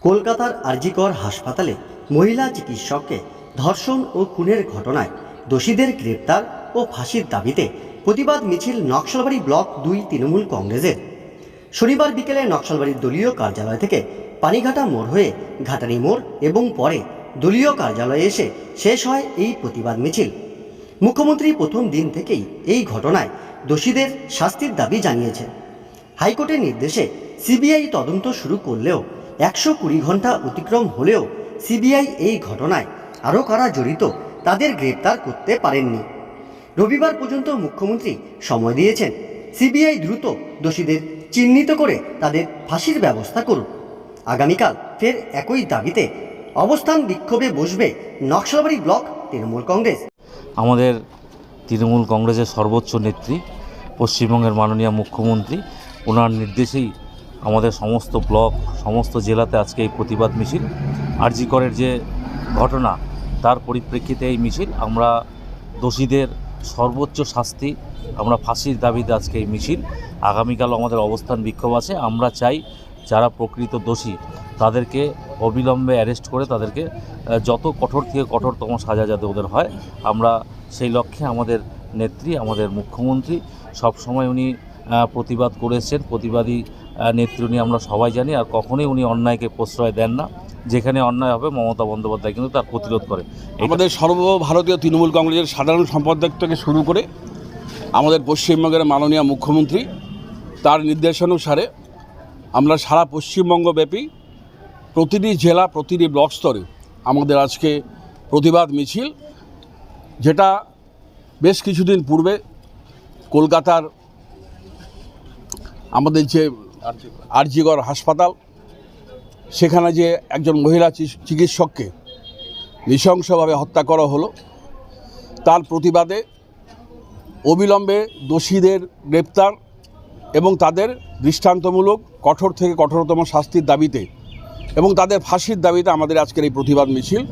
কলকাতার আরজিকর হাসপাতালে মহিলা চিকিৎসককে ধর্ষণ ও খুনের ঘটনায় দোষীদের গ্রেপ্তার ও ফাঁসির দাবিতে প্রতিবাদ মিছিল নকশালবাড়ি ব্লক 2 তৃণমূল কংগ্রেসের। শনিবার বিকেলে নকশালবাড়ির দলীয় কার্যালয় থেকে পানিঘাটা মোড় হয়ে ঘাটানি মোড় এবং পরে দলীয় কার্যালয়ে এসে শেষ হয় এই প্রতিবাদ মিছিল। মুখ্যমন্ত্রী প্রথম দিন থেকেই এই ঘটনায় দোষীদের শাস্তির দাবি জানিয়েছেন। হাইকোর্টের নির্দেশে সিবিআই তদন্ত শুরু করলেও 120 ঘন্টা অতিক্রম হলেও সিবিআই এই ঘটনায় আরও কারা জড়িত তাদের গ্রেপ্তার করতে পারেননি। রবিবার পর্যন্ত মুখ্যমন্ত্রী সময় দিয়েছেন সিবিআই দ্রুত দোষীদের চিহ্নিত করে তাদের ফাঁসির ব্যবস্থা করুন। আগামীকাল ফের একই দাবিতে অবস্থান বিক্ষোভে বসবে নকশালবাড়ি ব্লক তৃণমূল কংগ্রেস। আমাদের তৃণমূল কংগ্রেসের সর্বোচ্চ নেত্রী পশ্চিমবঙ্গের মাননীয় মুখ্যমন্ত্রী, ওনার নির্দেশেই আমাদের সমস্ত ব্লক সমস্ত জেলাতে আজকে এই প্রতিবাদ মিছিল। আরজি করের যে ঘটনা তার পরিপ্রেক্ষিতে এই মিছিল। আমরা দোষীদের সর্বোচ্চ শাস্তি, আমরা ফাঁসির দাবিতে আজকে এই মিছিল। আগামীকাল আমাদের অবস্থান বিক্ষোভ আছে। আমরা চাই যারা প্রকৃত দোষী তাদেরকে অবিলম্বে অ্যারেস্ট করে তাদেরকে যত কঠোর থেকে কঠোরতম সাজা যাতে ওদের হয়, আমরা সেই লক্ষ্যে আমাদের নেত্রী, আমাদের মুখ্যমন্ত্রী সবসময় উনি প্রতিবাদ করেছেন। প্রতিবাদী নেত্রী উনি, আমরা সবাই জানি। আর কখনোই উনি অন্যায়কে প্রশ্রয় দেন না। যেখানে অন্যায় হবে মমতা বন্দ্যোপাধ্যায় কিন্তু তার প্রতিরোধ করে। আমাদের সর্বভারতীয় তৃণমূল কংগ্রেসের সাধারণ সম্পাদক থেকে শুরু করে আমাদের পশ্চিমবঙ্গের মাননীয় মুখ্যমন্ত্রী, তার নির্দেশানুসারে আমরা সারা পশ্চিমবঙ্গব্যাপী প্রতিটি জেলা প্রতিটি ব্লক স্তরে আমাদের আজকে প্রতিবাদ মিছিল, যেটা বেশ কিছুদিন পূর্বে কলকাতার আমাদের যে আরজিকর হাসপাতাল, সেখানে যে একজন মহিলা চিকিৎসককে নৃশংসভাবে হত্যা করা হলো, তার প্রতিবাদে অবিলম্বে দোষীদের গ্রেপ্তার এবং তাদের দৃষ্টান্তমূলক কঠোর থেকে কঠোরতম শাস্তির দাবিতে এবং তাদের ফাঁসির দাবিতে আমাদের আজকের এই প্রতিবাদ মিছিল।